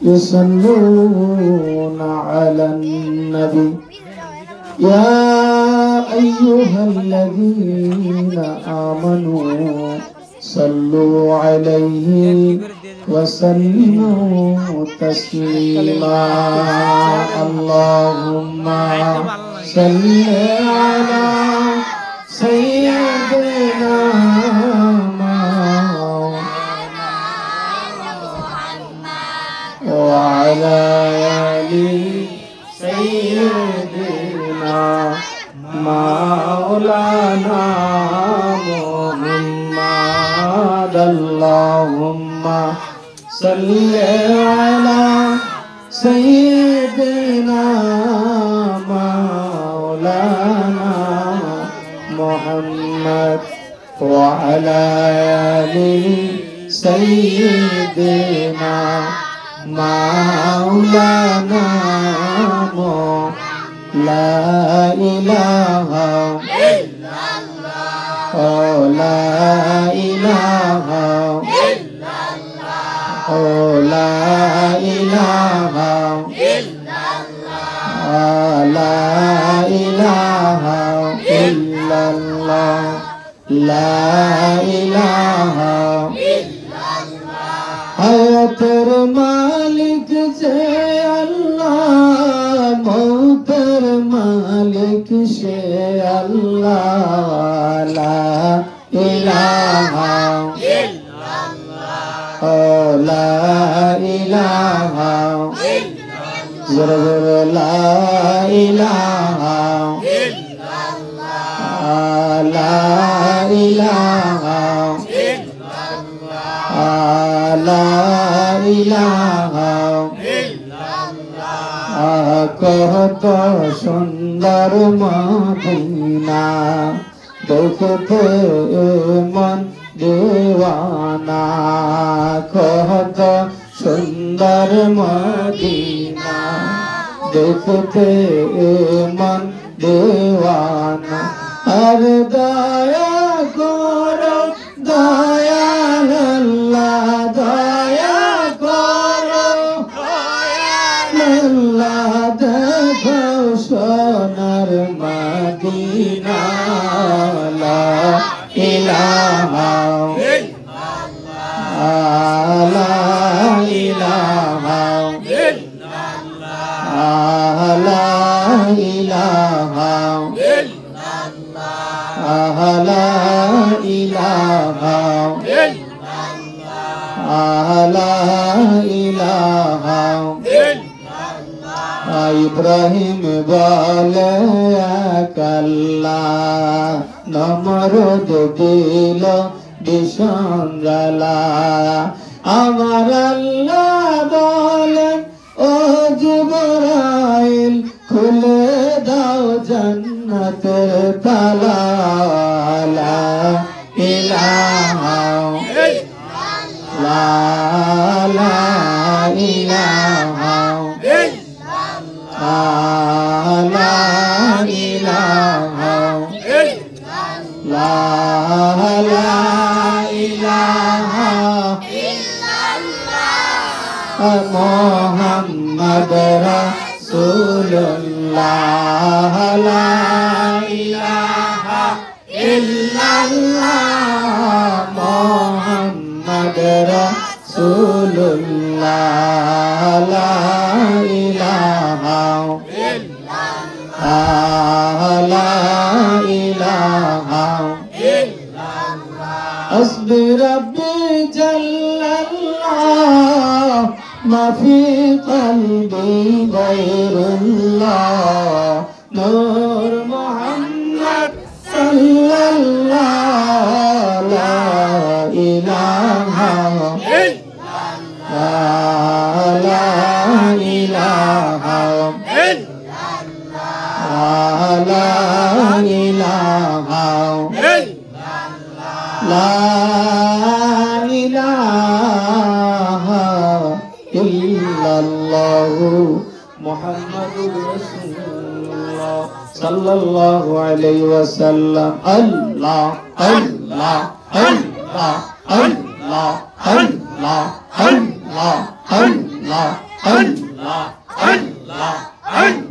يصلون على النبي يا أيها الذين آمنوا صلوا عليه وسلموا تسليما اللهم صل على سيدنا وعلى آل سيدنا مولانا محمد اللهم صل على سيدنا مولانا محمد وعلى آل سيدنا مولانا لا إله إلا الله لا إله إلا الله لا إله إلا الله لا إله إلا الله لا إله إلا الله حياتر مالك से अल्लाह मौतर मालिक से अल्लाह ला इलाहा इल्लल्लाह ला इलाहा इल्लल्लाह ला इलाहा इल्लल्लाह ला इलाहा इल्लल्लाह ला इलाहा কত সুন্দর মদিনা দেখতে মন দেওয়ানা কত সুন্দর মদিনা দেখতে মন দেওয়ানা আর দয়া করো দয়াল আল্লাহ দয়া করো আল্লাহ দেখো সোনার মদিনা লা ইলাহা ইল্লাল্লাহ লা ইলাহা ইল্লাল্লাহ লা ইলাহা ইল্লাল্লাহ লা ইলাহা ইল্লাল্লাহ লা ইলাহা ইব্রাহিম বলে আল্লাহ নমরুদ দিল ভীষণ জ্বালা আমার আল্লাহ বলেন ও জিবরাইল খুলে দাও জান্নাতের তালা লা ইলাহা ইল্লাল্লাহ লা ইলাহা لا إله إلا الله لا إله إلا الله محمد رسول الله لا إله إلا الله محمد رسول الله لا إله لا إله إلا الله أصبر ربي جل الله ما في قلبي غير الله نور محمد صلى الله لا إله إلا الله لا إله إلا الله لا إله إلا الله لا إله إلا الله محمد رسول الله صلى الله عليه وسلم الله الله الله الله الله الله Allah, Allah, Allah, Allah, Allah, Allah,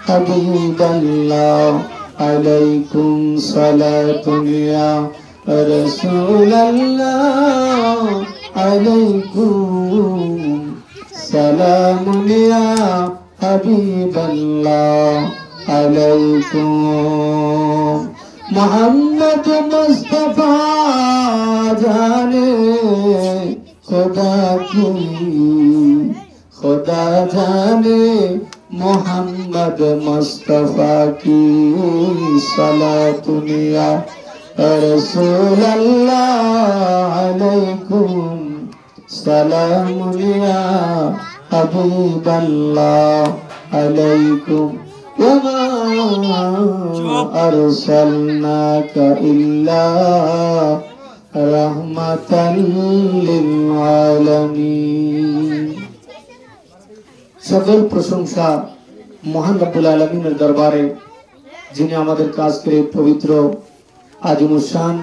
হাবিবাল্লাহ আলাইকুম সালাতুন ইয়া রাসূলাল্লাহ আলাইকুম সালামুন ইয়া হাবিবাল্লাহ আলাইকুম মোহাম্মদ মুস্তাফা জানে खुदा की खुदा जाने मोहम्मद मुस्तफा की सलातुनिया रसूल अल्लाह अलैकुम सलामुनिया हबीब अल्लाह अलैकुम वमा अरसलनाका इल्ला रहमतल लिल आलमीन। সকল প্রশংসা মহান রব্বুল আলামিনের দরবারে, যিনি আমাদের কাজ করে পবিত্র আজিমুস শান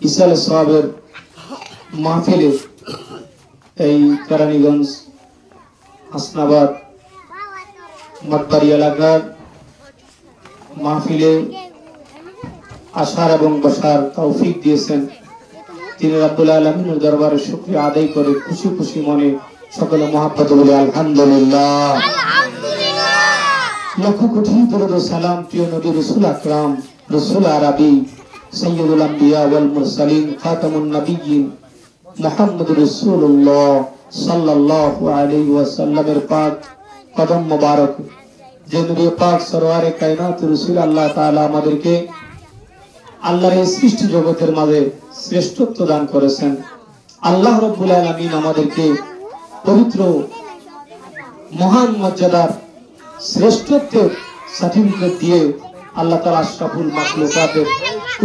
ইসাল সাহাবের মাহফিলে এই কেরানীগঞ্জ হাসনাবাদ মঠবাড়ি এলাকার মাহফিলে আসার এবং বসার তৌফিক দিয়েছেন, তিনি রব্বুল আলামিনের দরবারে শুকরিয়া আদায় করে খুশি খুশি মনে সকলে মহব্বত বলে আলহামদুলিল্লাহ। লক্ষ কোটি দরুদ ও সালাম প্রিয় নবী রাসূল আকরাম রাসূল আরবি সাইয়্যিদুল আম্বিয়া ওয়াল মুরসালিন খাতামুন নবিয়্যিন মুহাম্মদুর রাসূলুল্লাহ সাল্লাল্লাহু আলাইহি ওয়াসাল্লামের পাক কদম মোবারক, যে নবী পাক সরওয়ারে কায়নাত রাসূল আল্লাহ তাআলা আমাদেরকে আল্লাহর এই সৃষ্টি জগতের মাঝে শ্রেষ্ঠত্ব দান করেছেন। আল্লাহ রাব্বুল আলামিন আমাদেরকে পবিত্র মহান মর্যাদার শ্রেষ্ঠত্বের সার্টিফিকেট দিয়ে আল্লাহ তাআলা আশরাফুল মাখলুকাতের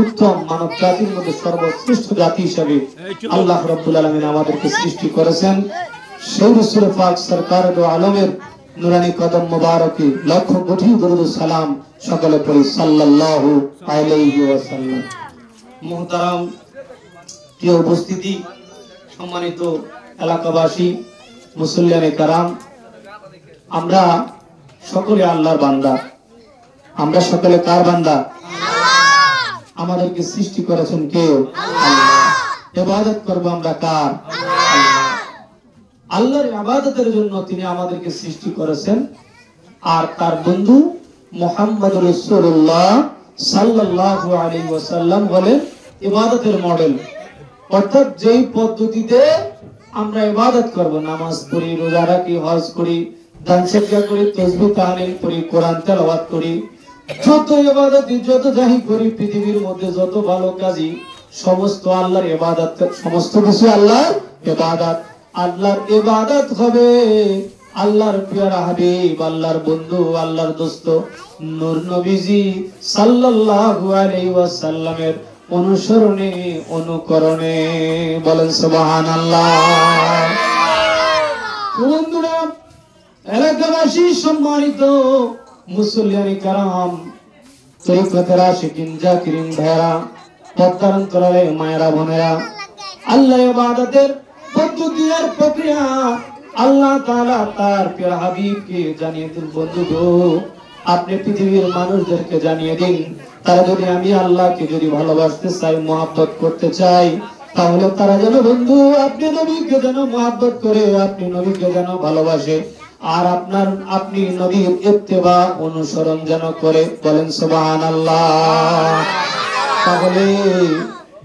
উত্তম মানব জাতির মধ্যে সর্বশ্রেষ্ঠ জাতি হিসেবে আল্লাহ রাব্বুল আলামিন আমাদেরকে সৃষ্টি করেছেন। সেই রাসূল পাক সরকার দো আলমের নুরানি কদম মোবারকে লক্ষ কোটি দরুদ ও সালাম সকলে পড়ি সাল্লাল্লাহু আলাইহি ওয়াসাল্লাম। মুহতারাম প্রিয় উপস্থিতি, সম্মানিত এলাকাবাসী, মুসল্লিয়ানে কারাম, আমরা সকলে আল্লাহর বান্দা। আমরা সকলে কার বান্দা? আমাদেরকে সৃষ্টি করেছেন কে? আল্লাহ। ইবাদত করব আমরা কার? আল্লাহর ইবাদতের জন্য তিনি আমাদেরকে সৃষ্টি করেছেন। আর তার বন্ধু মুহাম্মদ রাসূলুল্লাহ সাল্লাল্লাহু আলাইহি ওয়াসাল্লাম বলেন ইবাদতের মডেল, অর্থাৎ যেই পদ্ধতিতে আমরা ইবাদত করব, নামাজ পড়ি, রোজা রাখি, হজ করি, দান সদকা করি, তাসবিহ তাহলিল করি, কোরআন তেলাওয়াত করি, যত ইবাদত যত যাই করি, পৃথিবীর মধ্যে যত ভালো কাজই সমস্ত আল্লাহর ইবাদত, সমস্ত কিছু আল্লাহর ইবাদত। আল্লাহর ইবাদত হবে আল্লাহর প্রিয় হাবিব, আল্লাহর বন্ধু, আল্লাহর দোস্ত নূর নবীজি সাল্লাল্লাহু আলাইহি ওয়াসাল্লামের অনুসরণে অনুকরণে। বলেন সুবহানাল্লাহ। বন্ধুরা, এলাকাবাসী, সম্মানিত মুসল্লিয়ানে কারাম, তরিকতের আশিকিন জাকিরিন ভাইরা, পদ্মার অন্তরালে মায়েরা বোনেরা, আল্লাহ ইবাদতের পদ্ধতি আর প্রক্রিয়া আল্লাহ তাআলা তার প্রিয় হাবিবকে জানিয়ে দিন। বন্ধু গো, আপনি পৃথিবীর মানুষদেরকে জানিয়ে দিন, তারা যদি আমি আল্লাহকে যদি ভালোবাসতে চাই, মহব্বত করতে চাই, তাহলে তারা যেন বন্ধু আপনি নবীকে যেন মহব্বত করে, আপনি নবীকে যেন ভালোবাসে, আর আপনি নবীর ইত্তেবা অনুসরণ যেন করে। বলেন সুবহানাল্লাহ। তাহলে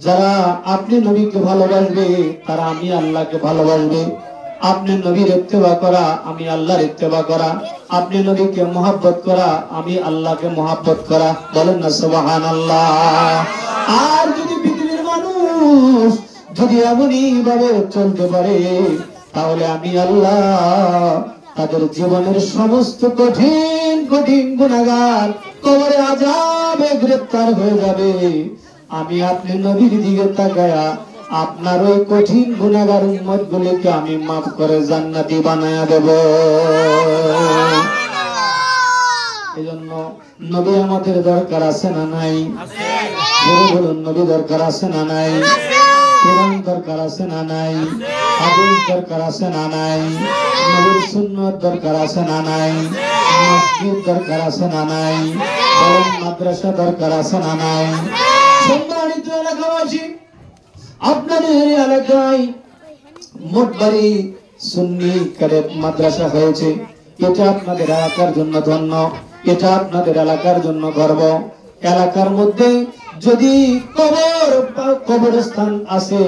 যারা আপনি নবীকে ভালোবাসবে তারা আমি আল্লাহকে ভালোবাসবে। আপনি নবীর ইত্তেবা করা, আমি আল্লাহর ইত্তেবা করা। আপনি নবীকে মহব্বত করা, আমি আল্লাহকে মহব্বত করা। বলেন না সুবহানাল্লাহ। আর যদি পৃথিবীর মানুষ যদি এমনই ভাবে চলতে পারে, তাহলে আমি আল্লাহ তাদের জীবনের সমস্ত কঠিন কঠিন গুনাহগার কবরে আযাবে গ্রেফতার হয়ে যাবে। আমি আপনি নবীর দিকে তাকায়া আপনার ওই কঠিন গুনাহগার উম্মত গুলিকে আমি মাফ করে জান্নাতি বানায়া দেব। এজন্য নবী আমাদের দরকার আছে না নাই? বলুন, নবী দরকার আছে না নাই? কোরআন দরকার আছে না নাই? হাদিস দরকার আছে না নাই? নবীর সুন্নাত দরকার আছে না নাই? মসজিদ দরকার আছে না নাই? বলেন মাদ্রাসা দরকার আছে না নাই? সম্মানিত এলাকাবাসী, আপনাদের এলাকায় মোটবাড়ি সুন্নি ক্যাডেট মাদ্রাসা হয়েছে। এটা আপনাদের এলাকার জন্য ধন্য, এটা আপনাদের এলাকার জন্য গর্ব। এলাকার মধ্যে যদি কবরস্থান আছে,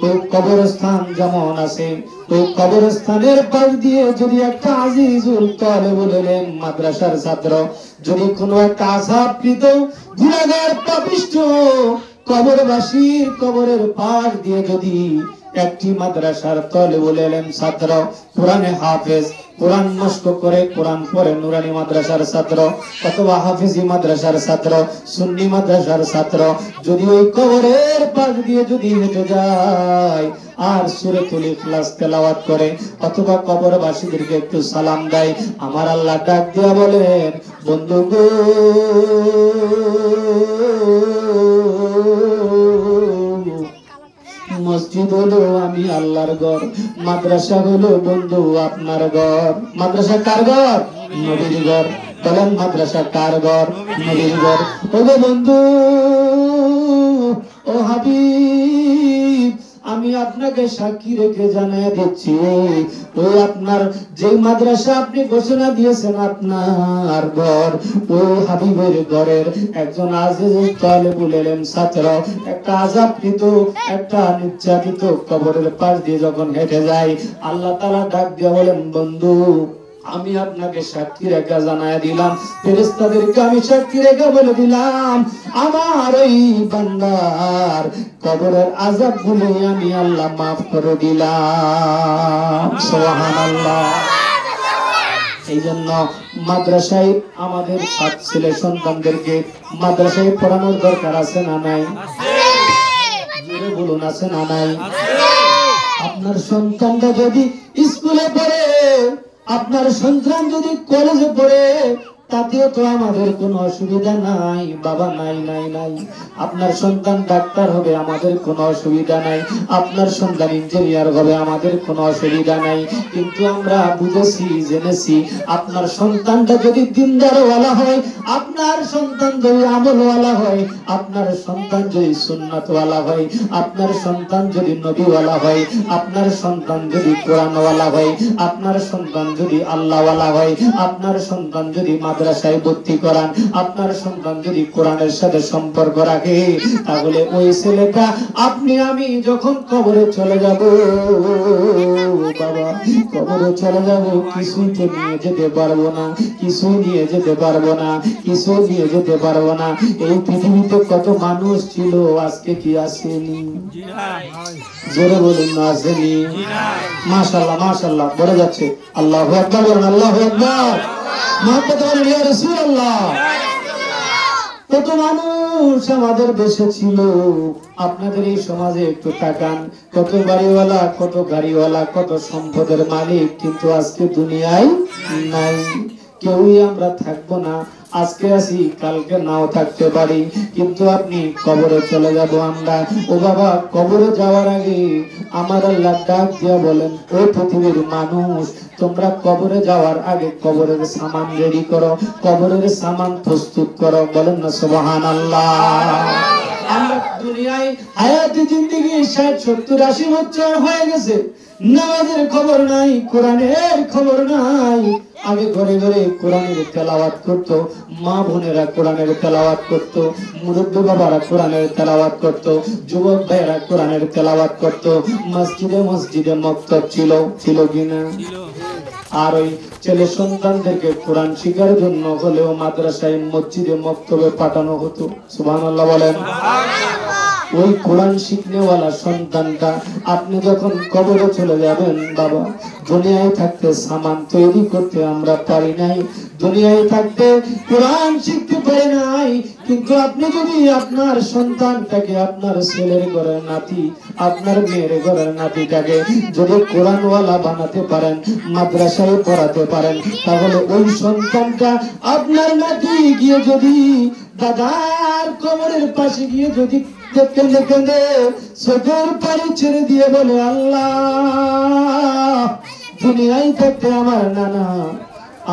ওই কবরস্থান যেমন আছে, ওই কবরস্থানের পাশ দিয়ে যদি একটা আজিজুল তালেবুল ইলম মাদ্রাসার ছাত্র, যদি কোনো একটা আযাবকৃত গুনাহগার পাপিষ্ঠ কবরবাসীর কবরের পাশ দিয়ে যদি একটি মাদ্রাসার তালেবুল ইলম ছাত্র কোরআনে হাফেজ, কোরআন মস্ক করে কোরআন পড়ে, নুরানি মাদ্রাসার ছাত্র অথবা হাফেজি মাদ্রাসার ছাত্র, সুন্নি মাদ্রাসার ছাত্র যদি ওই কবরের পাশ দিয়ে যদি হেঁটে যায় আর সূরাতুল ইখলাস তেলাওয়াত করে অথবা কবরবাসীদেরকে একটু সালাম দেয়, আমার আল্লাহ ডাক দিয়া বলেন, বন্ধু গো, মসজিদ হলো আমি আল্লাহর ঘর, মাদ্রাসা হলো বন্ধু আপনার ঘর। মাদ্রাসা কার ঘর? নবীর ঘর। বলেন মাদ্রাসা কার ঘর? নবীর ঘর। ও বন্ধু, ও হাবিব, আমি আপনাকে সাক্ষী রেখে জানাই দিচ্ছি, ওই আপনার যে মাদ্রাসা আপনি ঘোষণা দিয়েছেন আপনার ঘর, ওই হাবিবের ঘরের একজন আজিজুল তালেবুল ইলম ছাত্র একটা আযাবকৃত, একটা নির্যাতিত কবরের পাশ দিয়ে যখন হেঁটে যায়, আল্লাহ তাআলা ডাক দিয়ে বলেন, বন্ধু আমি আপনাকে সাক্ষী রেখা জানায় দিলাম, ফেরেশতাদেরকে আমি সাক্ষী রেখা বলে দিলাম, আমার ওই বান্দার কবরের আযাব গুলো আমি আল্লাহ মাফ করে দিলাম। সুবহানাল্লাহ। এই জন্য মাদ্রাসায় আমাদের ছেলে সন্তানদেরকে মাদ্রাসায় পড়ানোর দরকার আছে না নাই? জোরে বলুন, আছে না নাই? আপনার সন্তানটা যদি স্কুলে পড়ে, আপনার সন্তান যদি কলেজে পড়ে, তাতেও তো আমাদের কোনো অসুবিধা নাই বাবা, নাই নাই নাই। আপনার সন্তান ডাক্তার হবে, আমাদের কোনো অসুবিধা নাই। আপনার সন্তান ইঞ্জিনিয়ার হবে, আমাদের কোনো অসুবিধা নাই। কিন্তু আমরা বুঝেছি, জেনেছি, আপনার সন্তানটা যদি দিনদারওয়ালা হয়, আপনার সন্তান যদি আমলওয়ালা হয়, আপনার সন্তান যদি সুন্নাতওয়ালা হয়, আপনার সন্তান যদি নবীওয়ালা হয়, আপনার সন্তান যদি কোরআনওয়ালা হয়, আপনার সন্তান যদি আল্লাহওয়ালা হয়, আপনার সন্তান যদি মাদ্রাসায় ভর্তি করান, আপনার সন্তান যদি কোরআনের সাথে সম্পর্ক রাখে, তাহলে ওই ছেলেটা আপনি আমি যখন কবরে চলে যাব, বাবা কবরে চলে যাব, কিছুই তো নিয়ে যেতে পারবো না, কিছুই নিয়ে যেতে পারবো না, কিছুই নিয়ে যেতে পারবো না। এই পৃথিবীতে কত মানুষ ছিল, আজকে কি আসেনি? জোরে বলুন না, আসেনি? মাশাআল্লাহ মাশাআল্লাহ বলে যাচ্ছে। আল্লাহু আকবার বলুন, আল্লাহু আকবার। কত মানুষ আমাদের দেশে ছিল, আপনাদের এই সমাজে একটু তাকান, কত বাড়িওয়ালা, কত গাড়িওয়ালা, কত সম্পদের মালিক, কিন্তু আজকে দুনিয়ায় নাই। কেউই আমরা থাকবো না, আজকে আছি কালকে নাও থাকতে পারি, কিন্তু আপনি কবরে চলে যাব আমরা। ও বাবা, কবরে যাওয়ার আগে আমার আল্লাহ ডাক দিয়া বলেন, ও পৃথিবীর মানুষ, তোমরা কবরে যাওয়ার আগে কবরের সামান রেডি করো, কবরের সামান প্রস্তুত করো। বলেন না সুবহানাল্লাহ। আমরা দুনিয়ায় হায়াতে জিন্দেগি 60, 70, 80 বছর হয়ে গেছে, নামাজের খবর নাই, কোরআনের খবর নাই। আগে ঘরে ঘরে কোরআনের তেলাওয়াত করতো, মা বোনেরা কোরআনের তেলাওয়াত করতো, মুরব্বী বাবারা কোরআনের তেলাওয়াত করতো, যুবক ভাইয়েরা কোরআনের তেলাওয়াত করতো, মসজিদে মসজিদে মক্তব ছিল, ছিল কিনা? আর ওই ছেলে সন্তানদেরকে কোরআন শিখার জন্য হলেও মাদ্রাসায় মসজিদে মক্তবে পাঠানো হতো। সুবহানাল্লাহ বলেন। ওই কোরআন শিখনেওয়ালা সন্তানটা আপনি যখন কবরে চলে যাবেন, বাবা দুনিয়ায় থাকতে সামান তৈরি করতে আমরা পারি নাই, দুনিয়ায় থাকতে কোরআন শিখতে পারি নাই, কিন্তু আপনি যদি আপনার সন্তানটাকে, আপনার ছেলের ঘরের নাতি, আপনার মেয়ের ঘরের নাতিটাকে যদি কোরআনওয়ালা বানাতে পারেন, মাদ্রাসায় পড়াতে পারেন, তাহলে ওই সন্তানটা আপনার নাতি গিয়ে যদি দাদার কবরের পাশে গিয়ে যদি কেঁদে কেঁদে চোখের পানি ছেড়ে দিয়ে বলে, আল্লাহ দুনিয়ায় থাকতে আমার নানা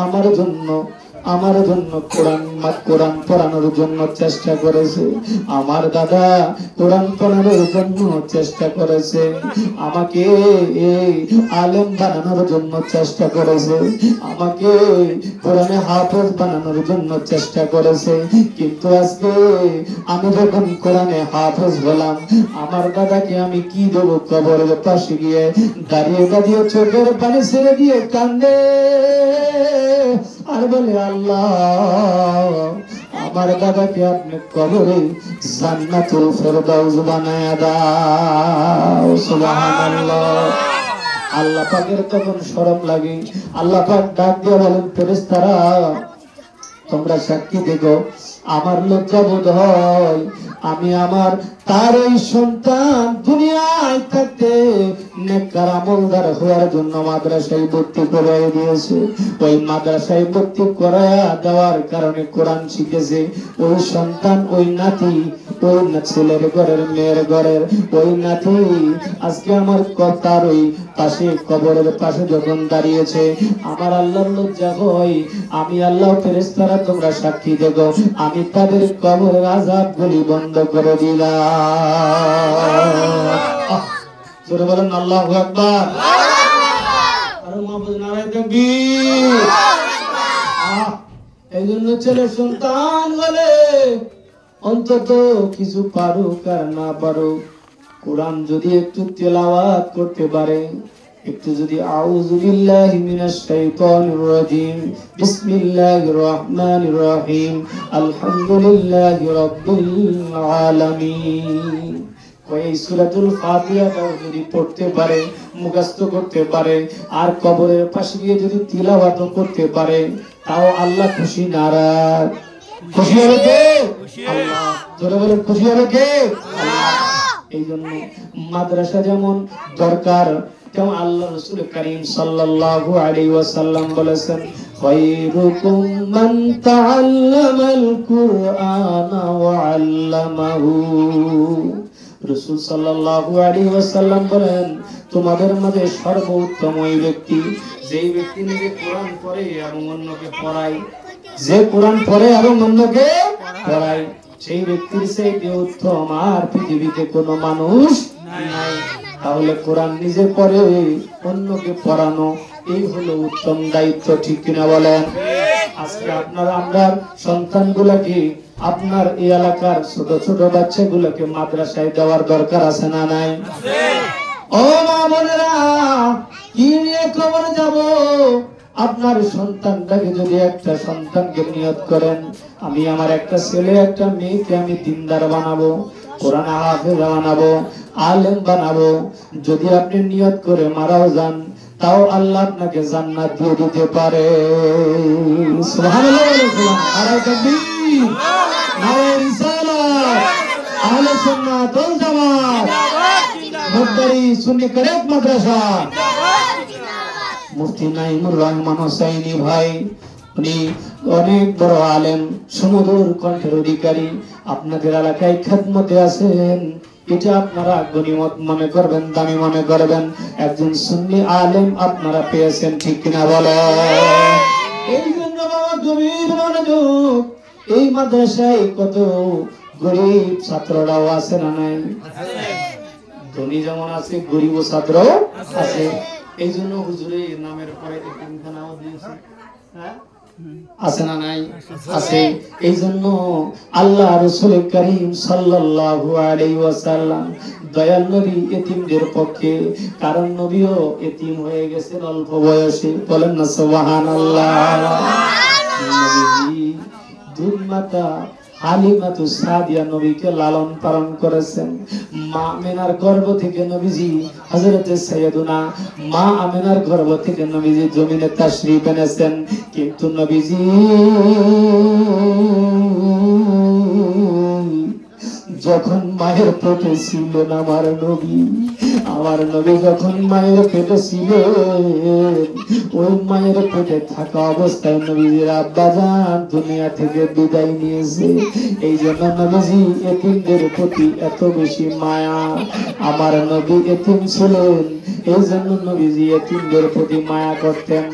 আমার জন্য কোরআন পড়ানোর জন্য চেষ্টা করেছে। আমার দাদা কোরআন পড়ানোর জন্য চেষ্টা করেছে। আমাকে এই আলেম বানানোর জন্য চেষ্টা করেছে। আমাকে কোরআনে হাফেজ বানানোর জন্য চেষ্টা করেছে। কিন্তু আজকে আমি যখন কোরআনে হাফেজ হলাম, আমার দাদাকে আমি কি দেবো? কবরের পাশে গিয়ে দাঁড়িয়ে দাঁড়িয়ে চোখের পানি ছেড়ে দিয়ে কান্দে আর বলে, আল্লাহ আমার দাদাকে আপনি কবরে জান্নাতুল ফেরদাউস বানায়া দাও। সুবহানাল্লাহ। আল্লাহ পাকের তখন শরম লাগে। আল্লাহ পাক ডাক দিয়ে বলেন, ফেরেশতারা তোমরা সাক্ষী দেখো, আমার লজ্জা বোধ হয় আমি আমার তার এই সন্তান দুনিয়ায় থাকতে নেককার আমলদার হওয়ার জন্য মাদ্রাসায় ভর্তি করাই দিয়েছে। ওই মাদ্রাসায় ভর্তি করায়া দেওয়ার কারণে কোরআন শিখেছে ওই সন্তান, ওই নাতি, ওই ছেলের ঘরের মেয়ের ঘরের ওই নাতি আজকে আমার তার ওই পাশে কবরের পাশে যখন দাঁড়িয়েছে, আমার আল্লাহর লজ্জা হয়। আমি আল্লাহ ফেরেশতারা তোমরা সাক্ষী দেখো, আমি তাদের কবরের আযাব গুলি বন্ধ করে দিলাম। জোরে বলেন আল্লাহু আকবার। আর মাহবুব নারায়ে তাকবীর। এই জন্য ছেলে সন্তান বলে অন্তত কিছু পারুক আর না পারুক, কোরআন যদি একটু তেলাওয়াত করতে পারে, একটু যদি আউযু বিল্লাহি মিনাশ শাইতানির রাজিম বিসমিল্লাহির রহমানির রহিম আলহামদুলিল্লাহি রাব্বিল আলামিন এই সূরাতুল ফাতিহাটাও যদি পড়তে পারে, মুখস্থ করতে পারে, আর কবরের পাশে গিয়ে যদি তিলাওয়াত করতে পারে, তাও আল্লাহ খুশি নারাজ? খুশি হবে কে? আল্লাহ। জোরে বলেন খুশি হবে কে? আল্লাহ। এই জন্য মাদ্রাসা যেমন দরকার, তেমন আল্লাহ রাসূল কারীম সাল্লাল্লাহু আলাইহি ওয়াসাল্লাম বলেছেন, খায়রুকুম মান তাআল্লামাল কুরআনা ওয়া আল্লামাহু। রাসূল সাল্লাল্লাহু আলাইহি ওয়াসাল্লাম বলেন, তোমাদের মাঝে সর্বোত্তম ওই ব্যক্তি যে ব্যক্তি নিজে কোরআন পড়ে এবং অন্যকে পড়ায়। যে কোরআন পড়ে এবং অন্যকে পড়ায়, সেই ব্যক্তির চেয়ে উত্তম আর পৃথিবীতে কোনো মানুষ নাই। তাহলে কোরআন নিজে পড়ে অন্যকে পড়ানো, এই হলো উত্তম দায়িত্ব, ঠিক কিনা বলেন? আজকে আপনারা আমরা সন্তানগুলাকে, আপনার এই এলাকার ছোট ছোট বাচ্চাগুলোকে মাদ্রাসায় দেওয়ার দরকার আছে না নাই? ও মা বোনেরা, কি নিয়ে কবরে যাব? আপনার সন্তানটাকে যদি একটা সন্তানকে নিয়ত করেন, আমি আমার একটা ছেলে একটা মেয়েকে আমি দিনদার বানাবো, কোরআন হাফেজ বানাবো, আলেম বানাবো, যদি আপনি নিয়ত করে মারাও যান, তাও আল্লাহ আপনাকে জান্নাত দিয়ে দিতে পারে। সুবহানাল্লাহ। নারায়ে তাকবীর, নারায়ে রিসালাত, আহলে সুন্নাত ওয়াল জামাত, মুফতি সুন্নি কারেক্ট মাদ্রাসা। মুফতি নাইমুর রহমান হোসাইনি ভাই, উনি অনেক বড় আলেম, সুমধুর কণ্ঠের অধিকারী, আপনাদের এলাকায় খেদমতে আছেন। এটা আপনারা গনিমত মনে করবেন, দামি মনে করবেন। একজন সুন্নি আলেম আপনারা পেয়েছেন, ঠিক কিনা বলেন? এই জন্য বাবা গভীর মনোযোগ। এই মাদ্রাসায় কত গরিব ছাত্ররাও আছে না নাই? ধনী যেমন আছে, গরিব ছাত্র আছে। এই জন্য হুজুরের নামের পরে এতিমখানাও দিয়েছে, হ্যাঁ আছে না নাই? আছে। এই জন্য আল্লাহ রাসূল কারীম সাল্লাল্লাহু আলাইহি ওয়াসাল্লাম দয়াল নবী এতিমদের পক্ষে, কারণ নবীও এতিম হয়ে গেছেন অল্প বয়সে। বলেন না সুবহানাল্লাহ। নবী দুধ মাতা হালিমাতু সাদিয়া নবীকে লালন পালন করেছেন। মা আমিনার গর্ভ থেকে নবীজি হযরতে সাইয়্যিদুনা মা আমিনার গর্ভ থেকে নবীজি জমিনে তাশরীফ এনেছেন। কিন্তু নবীজি যখন মায়ের পেটে ছিলেন আমার নবী, আমার নবী যখন মায়ের পেটে ছিলেন, ওই মায়ের পেটে থাকা অবস্থায় নবীজির আব্বাজান দুনিয়া থেকে বিদায় নিয়েছে। এই জন্য নবীজি এতিমদের প্রতি এত বেশি মায়া। আমার নবী এতিম ছিলেন, এই জন্য নবীজি এতিমদের প্রতি মায়া করতেন।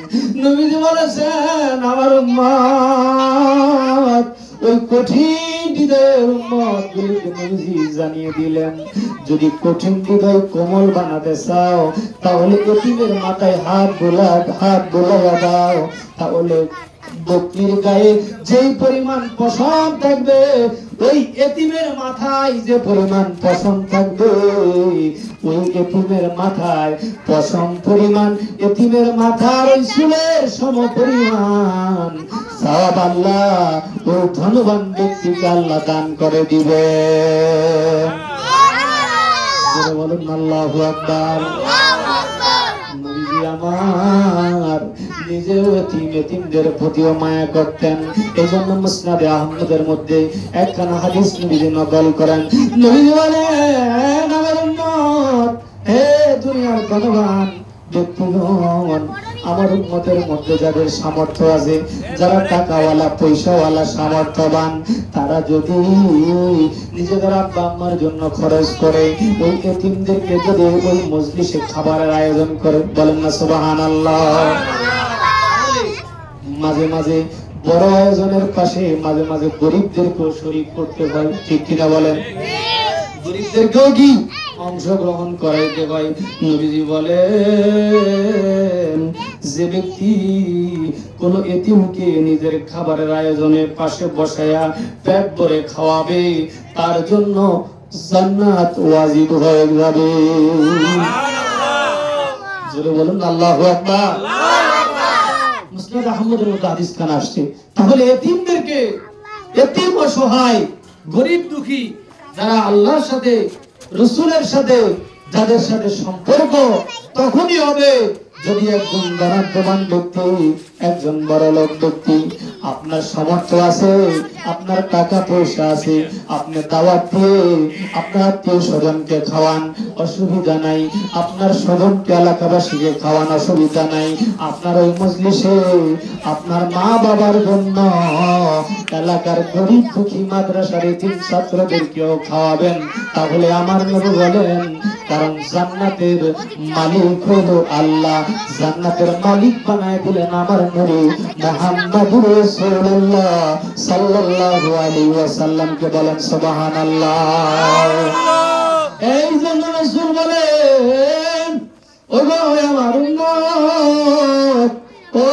নবীজি বলেছেন আমার উম্মত, ওই কঠিন হৃদয়ের উম্মত গুলিকে নবীজি জানিয়ে দিলেন, যদি কঠিন হৃদয় কোমল বানাতে চাও তাহলে এতিমের মাথায় হাত বোলাইয়া দাও। তাহলে বকরির গায়ে যেই পরিমাণ পশম থাকবে, ওই এতিমের মাথায় যে পরিমাণ পশম থাকবে, ওই এতিমের মাথায় পশম পরিমাণ এতিমের মাথার ওই চুলের সম পরিমাণ সওয়াব আল্লাহ ওই ধনবান ব্যক্তিকে আল্লাহ দান করে দিবে। বলুন আল্লাহু আকবার। নবীজি আমার নিজেও এতিমদের প্রতিও মায়া করতেন। এই জন্য মুসনাদে আহমদের মধ্যে একখানা হাদিস নবীজি নকল করেন। নবীজি বলেন আমার উম্মত, হে দুনিয়ার ধনবান ব্যক্তিগণ, আমার উম্মতের মধ্যে যাদের সামর্থ্য আছে, যারা টাকাওয়ালা পয়সাওয়ালা সামর্থ্যবান, তারা যদি নিজেদের আব্বা আম্মার জন্য খরচ করে ওই এতিমদেরকে যদি ওই মজলিসে খাবারের আয়োজন করে, বলেন না সুবহানাল্লাহ। মাঝে মাঝে বড় আয়োজনের পাশে মাঝে মাঝে গরিবদেরকেও শরীক করতে হয়, ঠিক কিনা বলেন? গরিবদেরকেও কি অংশগ্রহণ করাইতে হয়। নবীজি বলেন যে ব্যক্তি কোন এতিমকে নিজের খাবারের আয়োজনের পাশে বসায়া পেট ভরে খাওয়াবে, তার জন্য জান্নাত ওয়াজিব হয়ে যাবে। জোরে বলুন আল্লাহু আকবার। মুসনাদ আহমদের মধ্যে হাদিস খান আসছে। তাহলে এতিমদেরকে, এতিম অসহায় গরিব দুঃখী যারা আল্লাহর সাথে রাসূলের সাথে যাদের সাথে সম্পর্ক তখনই হবে যদি একজন ধনাঢ্যবান ব্যক্তি, একজন বড়লোক ব্যক্তি, আপনার সামর্থ্য আছে, আপনার টাকা পয়সা আছে, আপনি দাওয়াত দিয়ে আপনার আত্মীয় স্বজনকে খাওয়ান, অসুবিধা নাই। আপনার স্বজনকে এলাকাবাসীকে খাওয়ান, অসুবিধা নাই। আপনার ওই মজলিসে আপনার মা বাবার জন্য এলাকার গরিব দুঃখী মাদ্রাসার এতিম ছাত্রদেরকেও খাওয়াবেন। তাহলে আমার নবী বলেন, কারণ জান্নাতের মালিক হলো আল্লাহ, জান্নাতের মালিক বানায় দিলেন আমার নবী মুহাম্মদুর রাসূলুল্লাহ সাল্লাল্লাহু আলাইহি ওয়াসাল্লামকে। বলেন সুবহানাল্লাহ। এই জন্য রাসূল বলেন, ওগো আমার উম্মত, ও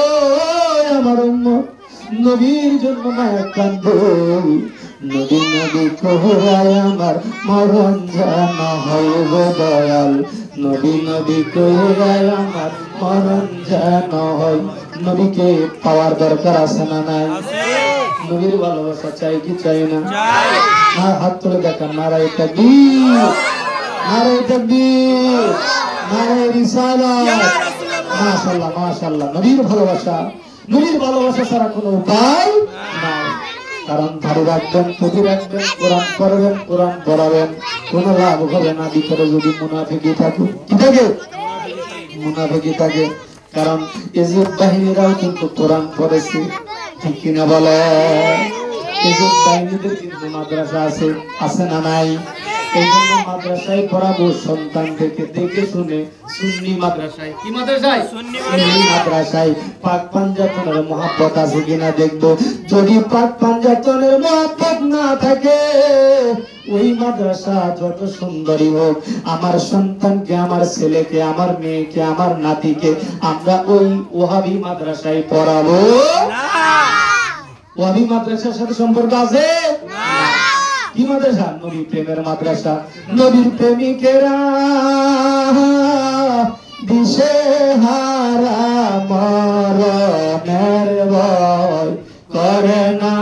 আমার উম্মত, নবীর জন্য মায়া কান্দে, নবী নবী কহিরায় আমার মরণ যেন হইব দয়াল, নবী নবী কহিরায় আমার মরণ যেন হয়। নবীকে পাওয়ার দরকার আছে না নাই? নবীর ভালোবাসা চাই কি চাই না? হাত তুলে দেখান, নারায়ে তাকবীর, নারায়ে তাকবীর, নারায়ে রিসালাত। মাশাআল্লাহ মাশাআল্লাহ। নবীর ভালোবাসা, নবীর ভালোবাসা ছাড়া কোনো উপায় নাই। কারণ ধারে রাখবেন, টুপি রাখবেন, কোরআন পড়বেন, কোরআন পড়াবেন, কোনো লাভ হবে না ভিতরে যদি মুনাফিকি থাকে। কি থাকে? মুনাফিকি থাকে। কারণ ইজিপ্ট বাহিনীরাও কিন্তু কোরআন পড়েছে, ঠিক কিনা বলে? ইজিপ্ট বাহিনীদের কিন্তু মাদ্রাসা আছে, আছে না নাই? এই জন্য মাদ্রাসায় পড়াবো সন্তান থেকে দেখে শুনে। সুন্নি মাদ্রাসায়, কি মাদ্রাসায়? সুন্নি মাদ্রাসায় পাক পাঞ্জাতনের মহব্বত আছে কিনা দেখবো। যদি পাক পাঞ্জাতনের মহব্বত না থাকে, ওই মাদ্রাসা যত সুন্দরী হোক, আমার সন্তানকে, আমার ছেলেকে, আমার মেয়েকে, আমার নাতিকে আমরা ওই ওহাবি মাদ্রাসায় পড়াবো না। ওহাবি মাদ্রাসার সাথে সম্পর্ক আছে না। কি মাদ্রাসা? নবী প্রেমের মাদ্রাসা। নবীর প্রেমিকেরা দিশে হারা মরণের ভয় করে না,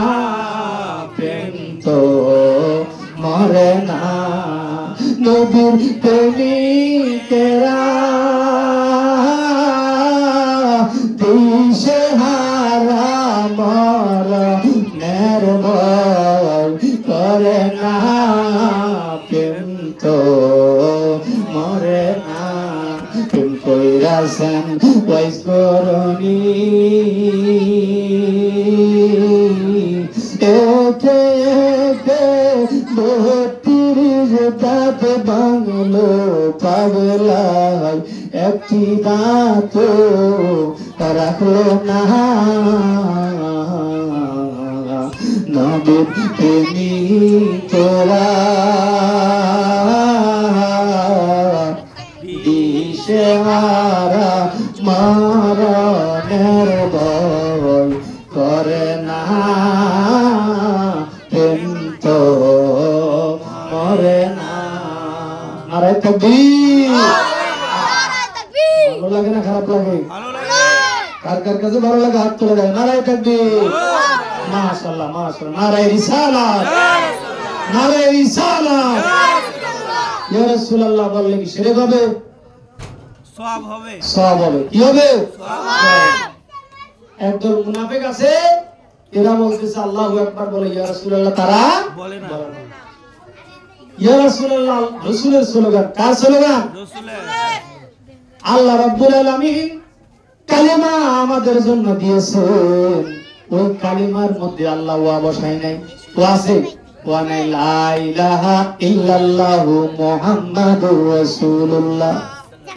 প্রেম তো মরে না। নবীর প্রেমিকেরা দিশে হারা মরণের ভয় করে না, প্রেম তো মরে আছেন ওয়াইজ করনি এতে বত্রিশ দাঁত বাংলো পাগলায় একটি দাঁত রাখলো না নবীর প্রেমিকরা দিশেহারা মরণের ভয় করে না প্রেম তো মরে না। নারায়ে তাকবীর। ভালো লাগে না খারাপ লাগে? কার কার কাছে ভালো লাগে হাত তুলে দেয়। নারায়ে তাকবীর। মাশাআল্লাহ মাশাআল্লাহ। নারায়ে রিসালাত, নারায়ে রিসালাত। ইয়া রাসূলুল্লাহ বললে কি শিরক হবে? সওয়াব হবে। সওয়াব হবে। কি হবে? সওয়াব। একদল মুনাফিক আছে, এরা বলতেছে আল্লাহু আকবার বলে, ইয়া রাসূলুল্লাহ তারা বলে না। ইয়া রাসূলুল্লাহ রাসূলের স্লোগান। কার স্লোগান? রাসূলের। আল্লাহ রাব্বুল আলামিন কালিমা আমাদের জন্য দিয়েছেন, ওই কালিমার মধ্যে আল্লাহ ওয়া বসায় নাই। ওয়া আছে? ওয়া নাই। লা ইলাহা ইল্লাল্লাহু মুহাম্মাদুর রাসূলুল্লাহ।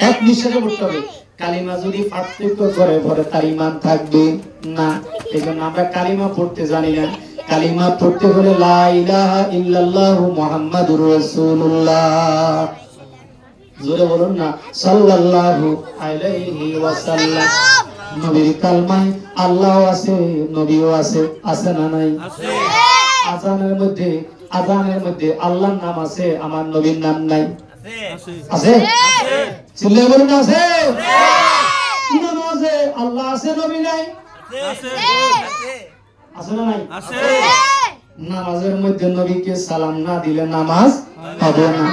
এক নিঃশ্বাসে পড়তে হবে। কালিমা যদি পার্থক্য করে পরে তার ঈমান থাকবে না। এজন্য আমরা কালিমা পড়তে জানি না। কালিমা পড়তে হলে লা ইলাহা ইল্লাল্লাহু মুহাম্মাদুর রাসূলুল্লাহ। জোরে বলুন না সাল্লাল্লাহু আলাইহি ওয়াসাল্লাম। নবীর কালমায় আল্লাহ আছে, নবীও আছে। আছে না নাই? আছে। আযানের মধ্যে আল্লাহর নাম আছে, আমার নবীর নাম নাই। আছে। আছে। চিল্লে বলুন আছে। নামাজে আল্লাহ আছে, নবী নাই। আছে। আছে না নাই? আছে। নামাজের মধ্যে নবীকে সালাম না দিলে নামাজ হবে না।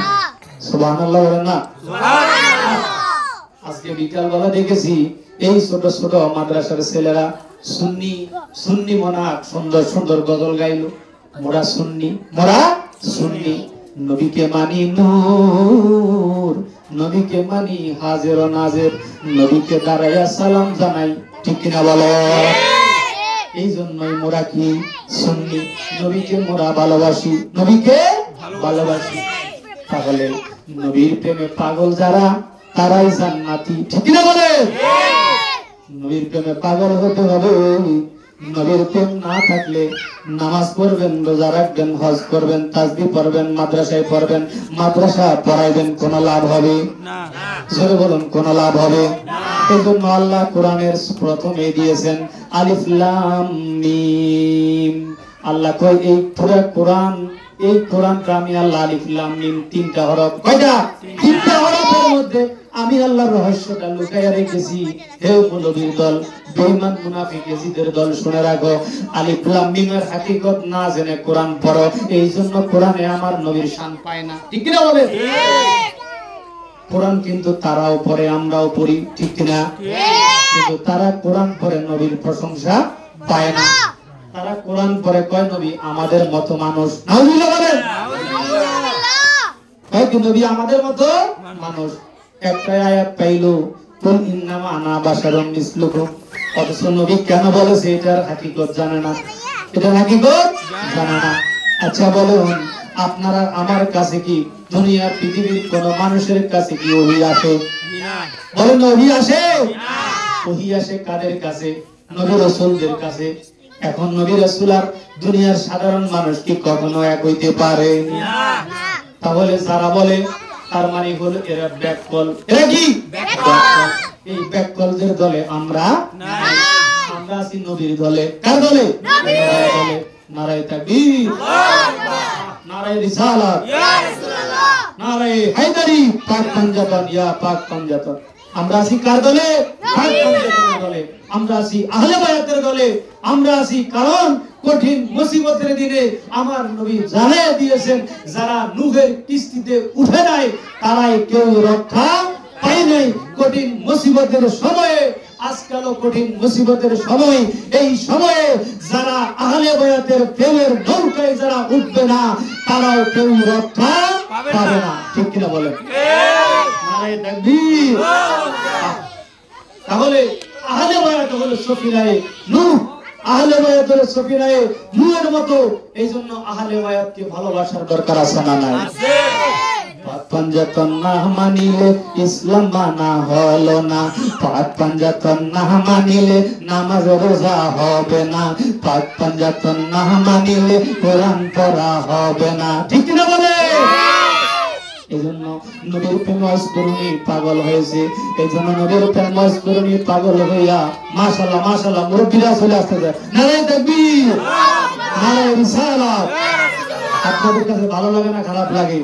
সুবহানাল্লাহ বলেন না? সুবহানাল্লাহ। আজকে বিকাল বেলা দেখেছি এই ছোট ছোট মাদ্রাসার ছেলেরা সুন্নি মোনাক সুন্দর সুন্দর গজল গাইলো। মোরা সুন্নি। নবীকে মানি নূর, নবীকে মানি হাজির ও নাজির, নবীকে দাঁড়াইয়া সালাম জানাই। ঠিক কিনা বলো? এই জন্যই মোরা কি সুন্নি, নবীকে মোরা ভালোবাসি, নবীকে ভালোবাসি। তাহলে নবীর প্রেমে পাগল যারা, তারাই জান্নাতি। ঠিক কিনা বলে? নবীর প্রেমে পাগল হতে হবে। নবীর প্রেম না থাকলে নামাজ পড়বেন, রোজা রাখবেন, হজ করবেন, তাসবিহ পড়বেন, মাদ্রাসায় পড়বেন, মাদ্রাসা পড়াইবেন, কোনো লাভ হবে না। জোরে বলুন কোন লাভ হবে না। এজন্য আল্লাহ কোরআনের প্রথমে দিয়েছেন আলিফ লাম মিম। আল্লাহ কয় এই পুরো কোরআনটা আমি আল্লাহ আলিফ লাম মিম তিনটা হরফ। কয়টা? তিনটা হরফের মধ্যে আমি আল্লাহর রহস্যটা লুকাইয়া রেখেছি। হে নবীর দল, বেঈমান মুনাফিক এজিদের দল, শুনে রাখো, আলিফ লাম মিমের হাকিকত না জেনে কোরআন পড়ো, এই জন্য কোরআনে আমার নবীর শান পায় না। ঠিক কিনা বলে? কোরআন কিন্তু তারাও পড়ে, আমরাও পড়ি। ঠিক কিনা? কিন্তু তারা কোরআন পড়ে নবীর প্রশংসা পায় না। তারা কোরআন পড়ে কয় নবী আমাদের মতো মানুষ। নাউজুবিল্লাহ বলেন। কয় কি নবী আমাদের মতো মানুষ। একটা আয়াত পাইলো কুল ইন্নামা আনা বাশারুম মিসলুকুম, অথচ নবী কেন বলেছে এটার হাকিকত জানে না, এটার হাকিকত জানে না। আচ্ছা বলুন, আপনারা আমার কাছে কি দুনিয়ার পৃথিবীর কোন মানুষের কাছে কি ওহী আসে? বলেন ওহী আসে? ওহী আসে কাদের কাছে? নবী রাসূলদের কাছে। এখন নবী রাসূল আর দুনিয়ার সাধারণ মানুষ কি কখনো এক হইতে পারে? তাহলে যারা বলে তার মানে হলো এরা ব্যাককল। এরা কি ব্যাককল? এই ব্যাককলদের দলে আমরা নাই। আমরা আছি নবীর দলে। কার দলে? নবীর দলে। নারায়ে তাকবীর, নারায়ে রিসালাত, ইয়া রাসূলুল্লাহ, নারায়ে হায়দারি, পাক পাঞ্জাতন, ইয়া পাক পাঞ্জাতন। আমরা আছি কার দলে? পাক পাঞ্জাতনের দলে। আমরা আছি আহলে বায়াতের দলে। আমরা আছি কারণ কঠিন মুসিবতের দিনে আমার নবী জানিয়ে দিয়েছেন, যারা নূহের কিস্তিতে উঠে নাই তারাই কেউ রক্ষা পায় নাই। কঠিন মুসিবতের সময়ে, আজকালও কঠিন মুসিবতের সময়, এই সময়ে যারা আহলে বায়াতের প্রেমের নৌকায় যারা উঠবে না তারাও কেউ রক্ষা পাবে না। ঠিক কিনা বলেন? নারায়ে তাকবীর। তাহলে আহলে বায়াত হলো সফিরায়ে নূহ, আহলে বায়াত হলো সফিরায়ে নূহের মতো। এইজন্য আহলে বায়াতকে ভালোবাসার দরকার আছে না নাই? আছে। পাক পাঞ্জাতন না মানিলে ইসলাম মানা হলো না, পাক পাঞ্জাতন না মানিলে নামাজ রোজা হবে না, পাক পাঞ্জাতন না মানিলে কোরআন পড়া হবে না। ঠিক না বলে? এইজন্য নবীর প্রেমস করুনি পাগল হয়েছে, এইজন্য নবীর প্রেমস করুনি পাগল হইয়া মাশাআল্লাহ মাশাআল্লাহ মুরব্বিরা চলে আসতেছে। নারে তাকবীর, নারে রিসালাত। আপনাদের কাছে ভালো লাগে না খারাপ লাগে?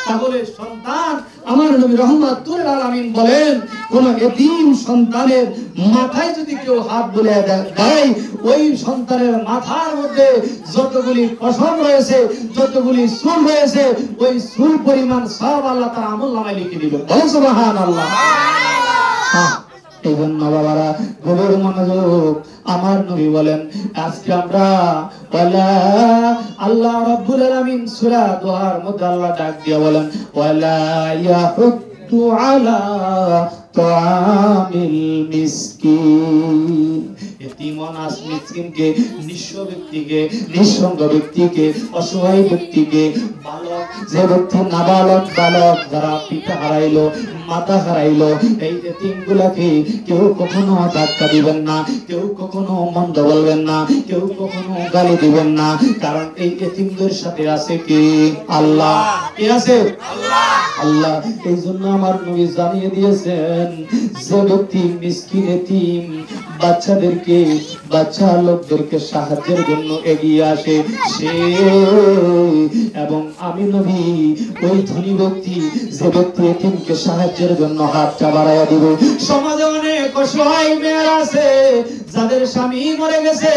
তাহলে সন্তান, আমার নবী রাহমাতুল আলামিন বলেন, কোন এতিম সন্তানের মাথায় যদি কেউ হাত বুলিয়ে দেয়, ওই সন্তানের মাথার মধ্যে যতগুলি পশম রয়েছে, যতগুলি চুল রয়েছে, ওই চুল পরিমাণ সব আল্লাহ তাআলা আমলনামায় লিখে দিবেন। বলেন সুবহানাল্লাহ। এই জন্য বাবারা গভীর মনোযোগ। আমার নবী বলেন, আজকে আমরা আল্লাহ রাব্বুল আলামিন সূরা দোহার মধ্যে আল্লাহ ডাক দিয়ে বলেন, ওয়ালা ইয়াহুদ্দু আলা তাআমিল মিসকিন। এতিম অনাথ মিসকিনকে, নিঃস্ব ব্যক্তিকে, নিঃসঙ্গ ব্যক্তিকে, অসহায় ব্যক্তিকে, বালক যে ব্যক্তি নাবালক বালক যারা পিতা হারাইলো, মাতা হারাইলো, এই এতিমগুলাকে কেউ কখনো ধাক্কা দিবেন না, কেউ কখনো মন্দ বলবেন না, কেউ কখনো গালি দিবেন না। কারণ এই এতিমদের সাথে আছে কি? আল্লাহ। কে আছে? আল্লাহ। আল্লাহ। এই জন্য আমার নবী জানিয়ে দিয়েছেন, যে ব্যক্তি মিসকিন এতিম বাচ্চাদেরকে, বাচ্চা লোকদেরকে সাহায্যের জন্য এগিয়ে আসে, সে এবং আমি নবী ওই ধনী ব্যক্তি, যে ব্যক্তি এতিমকে সাহায্যের জন্য হাতটা বাড়াইয়া দিবে। সমাজে অনেক অসহায় মেয়েরা আছে যাদের স্বামী মরে গেছে,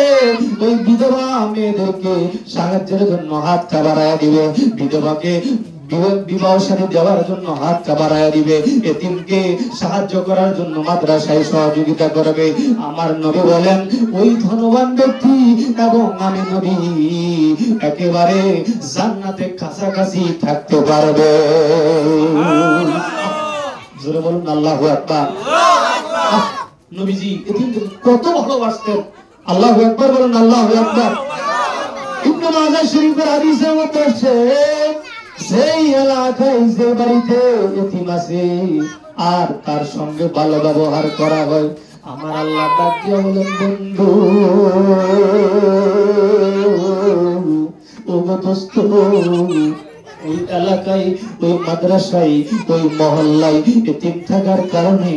ওই বিধবা মেয়েদেরকে সাহায্যের জন্য হাতটা বাড়াইয়া দিবে, বিধবাকে বিবাহ শাদী দেওয়ার জন্য হাতটা বাড়াইয়া দিবে, এতিমকে সাহায্য করার জন্য মাদ্রাসায় সহযোগিতা করবে। আমার নবী বলেন, ওই ধনবান ব্যক্তি এবং আমি নবী একেবারে জান্নাতে কাছাকাছি থাকতে পারবে। জোরে বলুন আল্লাহু আকবার। নবীজি এতিমকে কত ভালোবাসতেন। আল্লাহু আকবার বলুন, আল্লাহু আকবার। ইবনে মাজাহ শরীফের হাদিসের মধ্যে আছে, সেই এলাকায় যে বাড়িতে এতিম আছে আর তার সঙ্গে ভালো ব্যবহার করা হয়, আমার আল্লাহ ডাক দিয়ে বলেন, বন্ধু ও দোস্ত, ওই এলাকায়, ওই মাদ্রাসায়, ওই মহল্লায় এতিম থাকার কারণে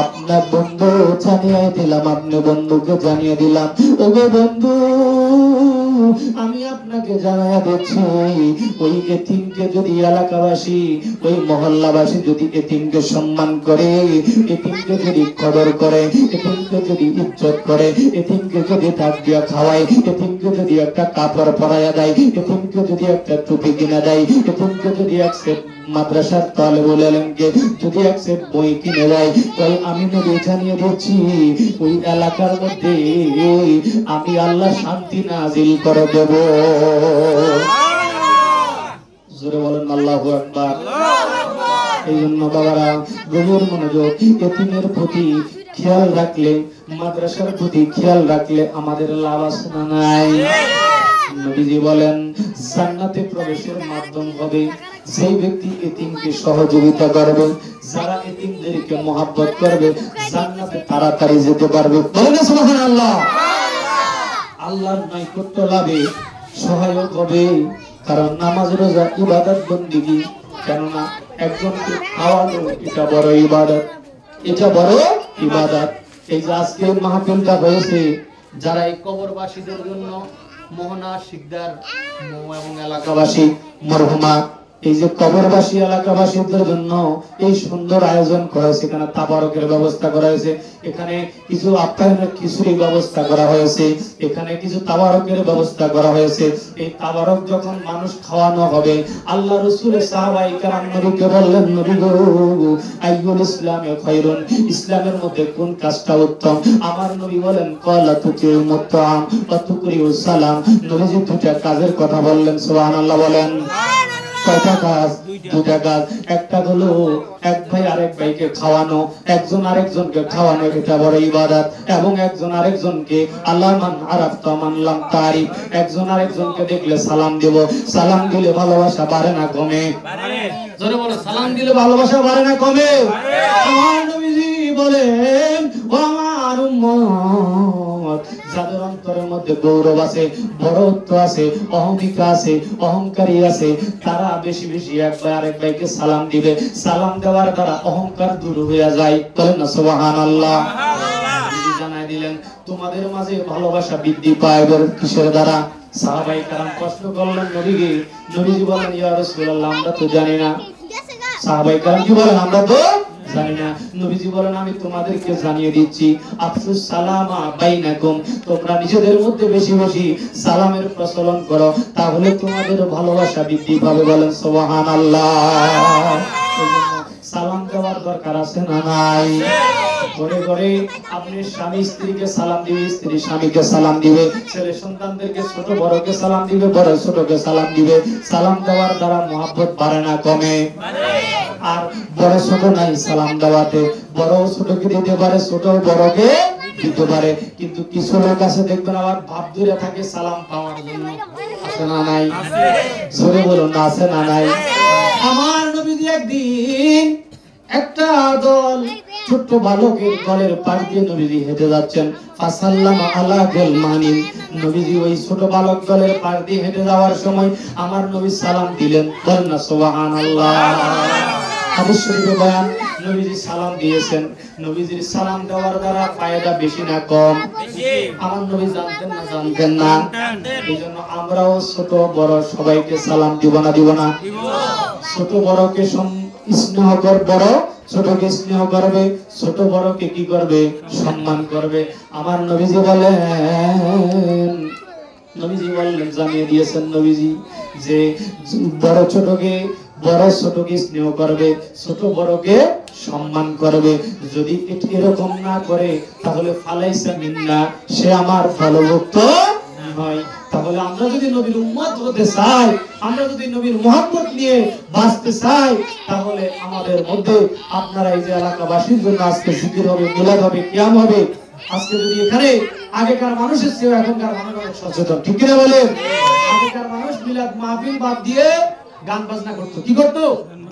আপনার বন্ধু জানিয়ে দিলাম, আপনার বন্ধুকে জানিয়ে দিলাম, ওগো বন্ধু আমি আপনাকে জানাইয়া দিচ্ছি, ওই এতিমকে যদি এলাকাবাসী, ওই মহল্লাবাসী যদি এতিমকে সম্মান করে, এতিমকে যদি কদর করে, এতিমকে যদি ইজ্জত করে, এতিমকে যদি ডাক দিয়া খাওয়ায়, এতিমকে যদি একটা কাপড় পরাইয়া দেয়, এতিমকে যদি একটা টুপি কিনে দেয়, এতিমকে যদি এক সেট মাদ্রাসার তালেবুল ইলমকে যদি এক সেট বই কিনে দেয়, তাই আমি নবী জানিয়ে দিচ্ছি, ওই এলাকার মধ্যে আমি আল্লাহ শান্তি নাজিল করে দেব। জোরে বলেন আল্লাহু আকবার। এই জন্য বাবারা গভীর মনোযোগ। এতিমের প্রতি খেয়াল রাখলে, মাদ্রাসার প্রতি খেয়াল রাখলে আমাদের লাভ আছে না নাই? নবীজি বলেন, জান্নাতে প্রবেশের মাধ্যম হবে সেই ব্যক্তি এতিমকে সহযোগিতা করবে, যারা এতিমদেরকে মহব্বত করবে, জান্নাতে তাড়াতাড়ি যেতে পারবে। বলেন সুবহানাল্লাহ। আল্লাহর নৈকট্য লাভে সহায়ক হবে, কারণ নামাজ রোজা ইবাদত বন্দেগী। কেননা একজনকে খাওয়ানো এটা বড় ইবাদত, এটা বড় ইবাদত। এই যে আজকে মাহফিলটা হয়েছে, যারা এই কবরবাসীদের জন্য, মোহনা শিকদার এবং এলাকাবাসী মরহুমা, এই যে কবরবাসী এলাকাবাসীদের জন্য এই সুন্দর আয়োজন করা হয়েছে, এখানে তাবারকের ব্যবস্থা করা হয়েছে, এখানে কিছু আপ্যায়নের খিচুড়ির ব্যবস্থা করা হয়েছে, এখানে কিছু তাবারকের ব্যবস্থা করা হয়েছে। এই তাবারক যখন মানুষ খাওয়ানো হবে, আল্লাহ রাসূল সাহাবায়ে কেরাম নবীকে বললেন, নবী গো, আইয়ুল ইসলামে খায়রুন, ইসলামের মধ্যে কোন কাজটা উত্তম? আমার নবী বলেন, ক্বালা তুতিউ মুতআম ওয়া তুকরিউ সালাম। নবীজি দুটো কাজের কথা বললেন, সুবহানাল্লাহ বলেন। কয়টা কাজ? দুইটা কাজ। একটা হলো এক ভাই আরেক ভাইকে খাওয়ানো, একজন আরেকজনকে খাওয়ানো, এটা বড় ইবাদত। এবং একজন আরেকজনকে আল্লাহ মান আরাফতা মান লাম তারিফ, একজন আরেকজনকে দেখলে সালাম দেব। সালাম দিলে ভালোবাসা বাড়ে না কমে? জোরে বলো, সালাম দিলে ভালোবাসা বাড়ে না কমে? আমার নবীজি বলেন, ও আমার উম্মত, যাদের অন্তরের মধ্যে গৌরব আছে, বড়ত্ব আছে, অহমিকা আছে, অহংকারী আছে, তারা বেশি বেশি এক ভাই আরেক ভাইকে সালাম দিবে। সালাম দেওয়ার দ্বারা অহংকার দূর হয়ে যায়। বলেন না সুবহানাল্লাহ। জানাই দিলেন তোমাদের মাঝে ভালোবাসা বৃদ্ধি পায় কিসের দ্বারা? সাহাবায়ে কেরাম প্রশ্ন করলেন নবীকে। নবীজি বলেন, ইয়া রাসূলুল্লাহ, আমরা তো জানি না। সাহাবায়ে কেরাম কি বলেন? আমরা তো জানি না। নবীজি বলেন, আমি তোমাদেরকে জানিয়ে দিচ্ছি, আফসুস সালামা বাইনাকুম, তোমরা নিজেদের মধ্যে বেশি বেশি সালামের প্রচলন করো, তাহলে তোমাদের ভালোবাসা বৃদ্ধি পাবে। বলেন সুবহানাল্লাহ। সালাম দেওয়ার দরকার আছে না নাই? ঘরে ঘরে আপনি স্বামী স্ত্রীকে সালাম দিবে, স্ত্রী স্বামীকে সালাম দিবে, ছেলে সন্তানদেরকে ছোট বড়কে সালাম দিবে, বড় ছোটকে সালাম দিবে। সালাম দেওয়ার দ্বারা মহব্বত বাড়ে না কমে? আর বড় ছোট নাই সালাম দেওয়াতে, বড় ছোটকে দিতে পারে, ছোট বড়কে দিতে পারে। কিন্তু কিছু লোক আছে দেখবেন আবার ভাব ধরে থাকে সালাম পাওয়ার জন্য। আছে না নাই? জোরে বলুন না, আছে না নাই? আমার নবীজি একদিন একটা দল ছোট্ট বালকের দলের পাশ দিয়ে নবীজি হেঁটে যাচ্ছেন। ফাসাল্লামা আলা গুলমানিন, নবীজি ওই ছোট বালক দলের পাশ দিয়ে হেঁটে যাওয়ার সময় আমার নবী সালাম দিলেন। বলেন না সুবহানাল্লাহ। হাদিস শরীফে বয়ান, নবীজি সালাম দিয়েছেন। নবীজির সালাম দেওয়ার দ্বারা ফায়দা বেশি না কম? আমার নবী জানতেন না জানতেন না? এইজন্য আমরাও ছোট বড় সবাইকে সালাম দিব না দিব না? ছোট বড়কে স্নেহ কর, বড় ছোটকে স্নেহ করবে, ছোট বড়কে কি করবে? সম্মান করবে। আমার নবীজি বলেন, জানিয়ে দিয়েছেন নবীজি যে বড় ছোটকে স্নেহ করবে, ছোট বড়কে সম্মান করবে। যদি এরকম না করে তাহলে ফালাইসা মিন্না, সে আমার ফলভুক্ত নয়। তাহলে আমরা যদি নবীর উম্মত হতে চাই, আমরা যদি নবীর মহব্বত নিয়ে বাঁচতে চাই, তাহলে আমাদের মধ্যে আপনারা এই যে এলাকাবাসীর জন্য আজকে জিকির হবে, মিলাদ হবে, কিয়াম হবে। আজকে যদি এখানে আগেকার মানুষের চেয়ে এখনকার মানুষ অনেক সচেতন, ঠিক কিনা বলেন? আগেকার মানুষ মিলাদ মাহফিল বাদ দিয়ে গান বাজনা করতো। কি করতো?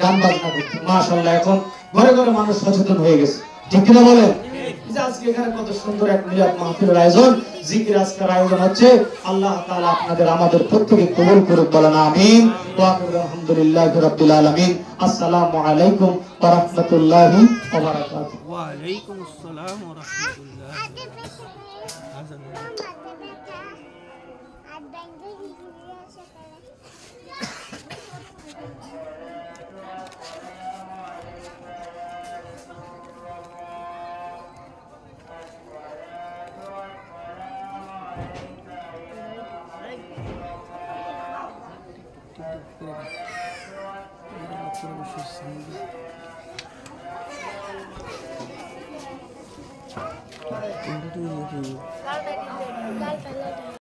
গান বাজনা করতো। মাশাআল্লাহ, এখন ঘরে ঘরে মানুষ সচেতন হয়ে গেছে, ঠিক কিনা বলেন? আজকে এখানে কত সুন্দর এক মিলাদ মাহফিলের আয়োজন, জিকির আজকের আয়োজন হচ্ছে। আল্লাহ তাআলা আপনাদের আমাদের প্রত্যেককে কবুল করুক, বলেন আমিন। ওয়া আলহামদুলিল্লাহি রাব্বিল আলামিন। আসসালামু আলাইকুম ওয়া রাহমাতুল্লাহি ওয়া বারাকাতুহু। ওয়া আলাইকুম আসসালাম ওয়া রাহমাতুল্লাহ।